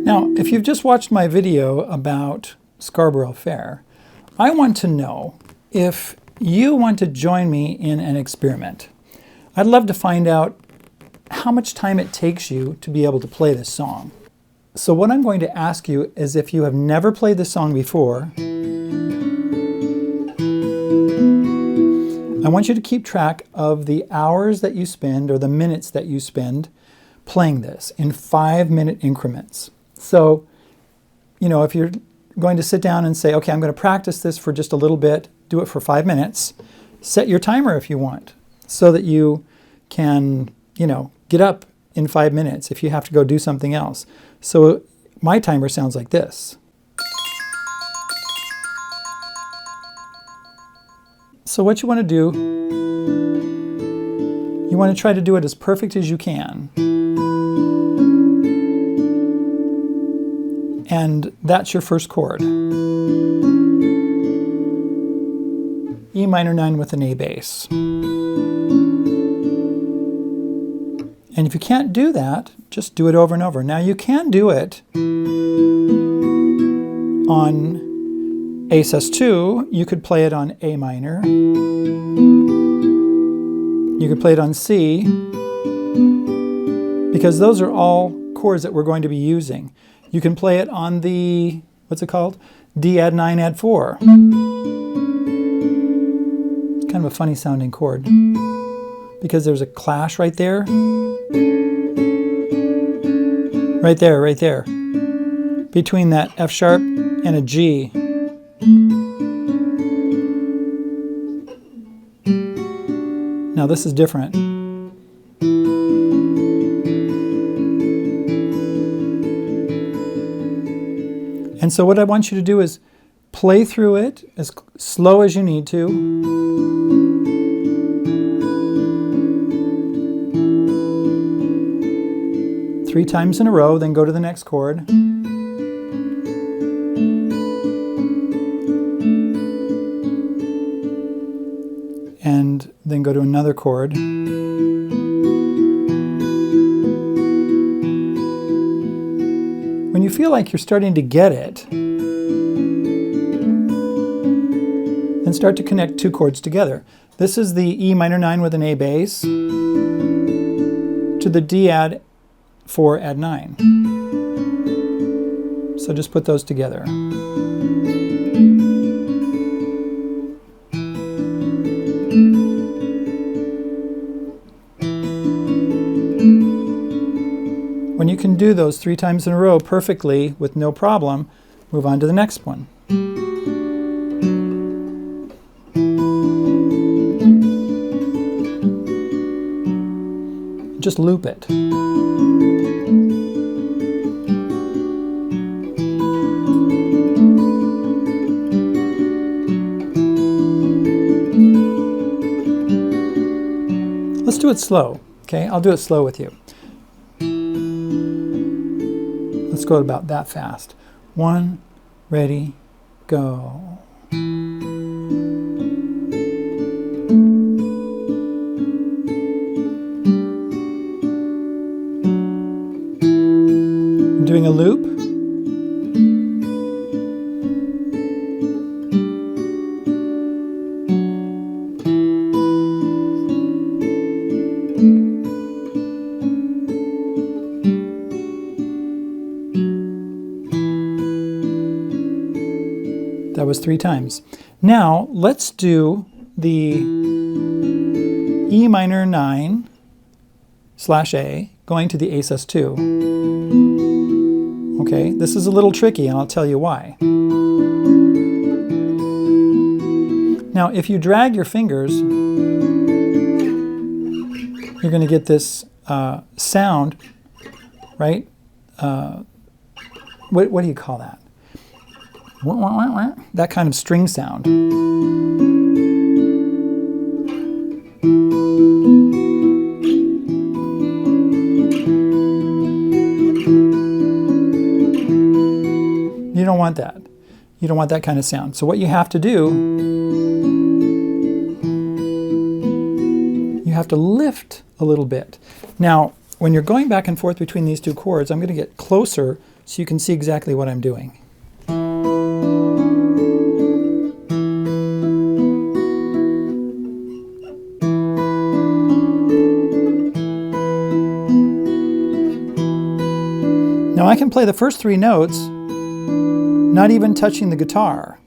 Now, if you've just watched my video about Scarborough Fair, I want to know if you want to join me in an experiment. I'd love to find out how much time it takes you to be able to play this song. So what I'm going to ask you is, if you have never played this song before, I want you to keep track of the hours that you spend, or the minutes that you spend playing this in 5-minute increments. So, you know, if you're going to sit down and say, okay, I'm going to practice this for just a little bit, do it for 5 minutes, set your timer if you want, so that you can, you know, get up in 5 minutes if you have to go do something else. So my timer sounds like this. So what you want to do, you want to try to do it as perfect as you can. And that's your first chord. E minor 9 with an A bass. And if you can't do that, just do it over and over. Now you can do it on A sus2. You could play it on A minor. You could play it on C, because those are all chords that we're going to be using. You can play it on the, what's it called? D add 9 add 4. It's kind of a funny sounding chord, because there's a clash right there. Right there, right there. Between that F sharp and a G. Now this is different. And so what I want you to do is play through it as slow as you need to. Three times in a row, then go to the next chord. And then go to another chord. When you feel like you're starting to get it, then start to connect two chords together. This is the E minor 9 with an A bass to the D add 4 add 9. So just put those together. When you can do those 3 times in a row perfectly with no problem, move on to the next one. Just loop it. Let's do it slow, okay? I'll do it slow with you. Let's go about that fast. 1, ready, go. I'm doing a loop. That was 3 times. Now let's do the E minor 9 / A going to the A sus2. Okay, this is a little tricky and I'll tell you why. Now if you drag your fingers, you're going to get this sound, right? What do you call that? That kind of string sound. You don't want that. You don't want that kind of sound. So what you have to do, you have to lift a little bit. Now, when you're going back and forth between these two chords, I'm going to get closer so you can see exactly what I'm doing. Now I can play the first 3 notes, not even touching the guitar.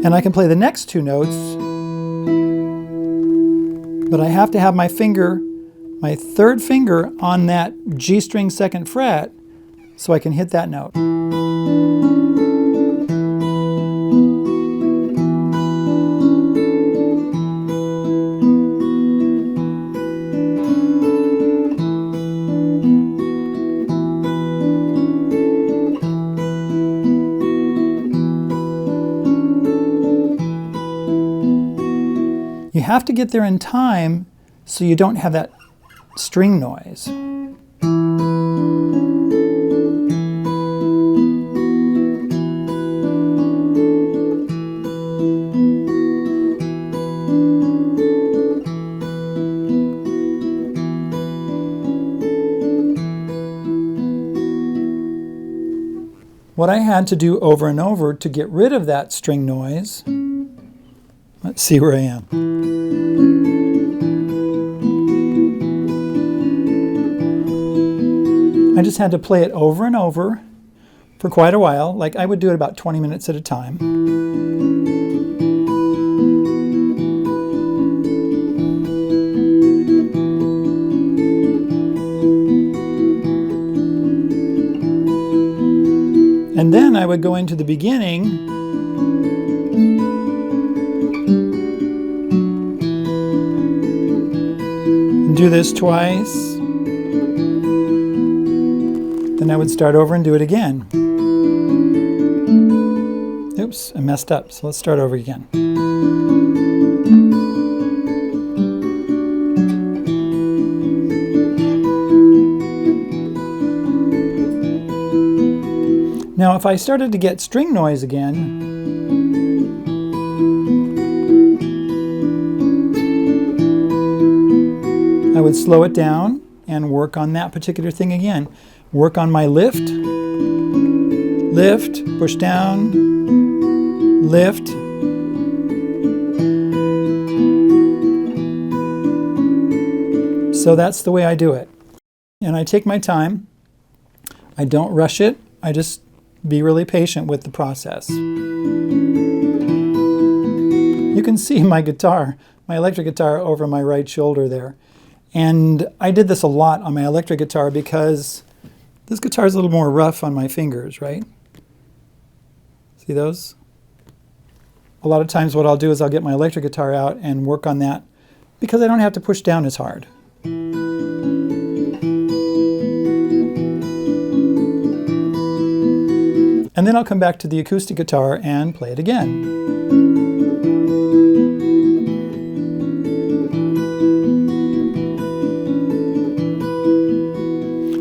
And I can play the next 2 notes, but I have to have my finger, my 3rd finger on that G string 2nd fret so I can hit that note. You have to get there in time so you don't have that string noise. What I had to do over and over to get rid of that string noise, let's see where I am. I just had to play it over and over for quite a while. Like I would do it about 20 minutes at a time. And then I would go into the beginning and do this twice. Then I would start over and do it again. Oops, I messed up, so let's start over again. Now, if I started to get string noise again, I would slow it down and work on that particular thing again. Work on my lift, lift, push down, lift. So that's the way I do it. And I take my time. I don't rush it. I just be really patient with the process. You can see my guitar, my electric guitar over my right shoulder there. And I did this a lot on my electric guitar because this guitar is a little more rough on my fingers, right? See those? A lot of times what I'll do is I'll get my electric guitar out and work on that because I don't have to push down as hard. And then I'll come back to the acoustic guitar and play it again.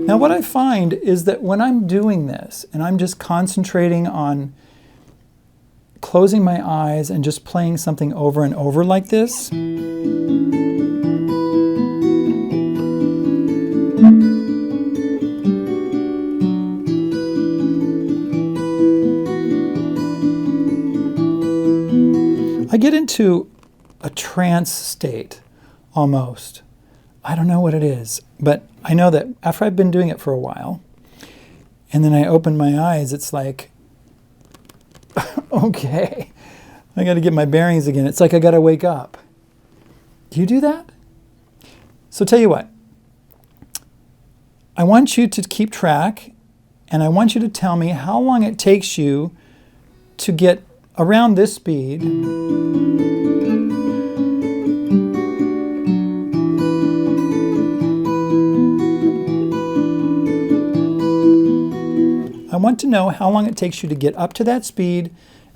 Now what I find is that when I'm doing this and I'm just concentrating on closing my eyes and just playing something over and over like this, I get into a trance state almost. I don't know what it is, but I know that after I've been doing it for a while, and then I open my eyes, it's like, okay, I got to get my bearings again. It's like I got to wake up. Do you do that? So tell you what, I want you to keep track, and I want you to tell me how long it takes you to get around this speed. I want to know how long it takes you to get up to that speed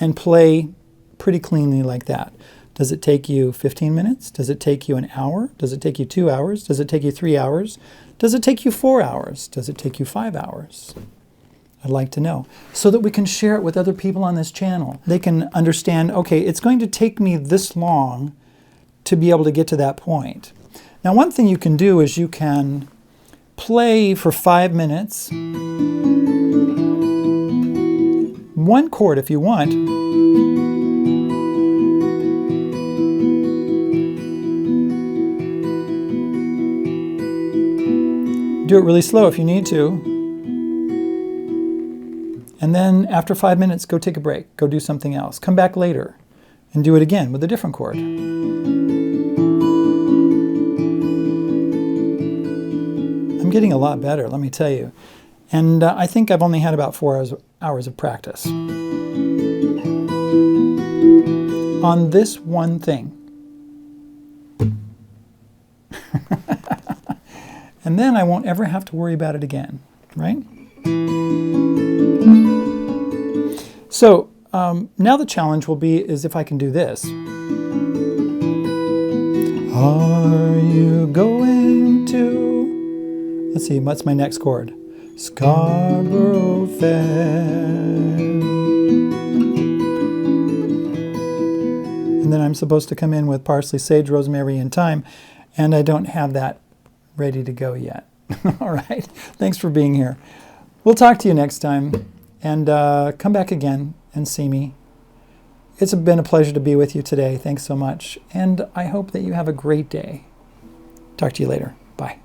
and play pretty cleanly like that. Does it take you 15 minutes? Does it take you an hour? Does it take you 2 hours? Does it take you 3 hours? Does it take you 4 hours? Does it take you 5 hours? I'd like to know, so that we can share it with other people on this channel. They can understand, okay, it's going to take me this long to be able to get to that point. Now, one thing you can do is you can play for 5 minutes, one chord if you want. Do it really slow if you need to. And then after 5 minutes, go take a break. Go do something else. Come back later and do it again with a different chord. I'm getting a lot better, let me tell you. And I think I've only had about 4 hours of practice on this one thing. And then I won't ever have to worry about it again, right? So now the challenge will be is if I can do this. Are you going to, let's see, what's my next chord? Scarborough Fair. And then I'm supposed to come in with parsley, sage, rosemary, and thyme, and I don't have that ready to go yet. All right, thanks for being here. We'll talk to you next time, and come back again and see me. It's been a pleasure to be with you today. Thanks so much, and I hope that you have a great day. Talk to you later. Bye.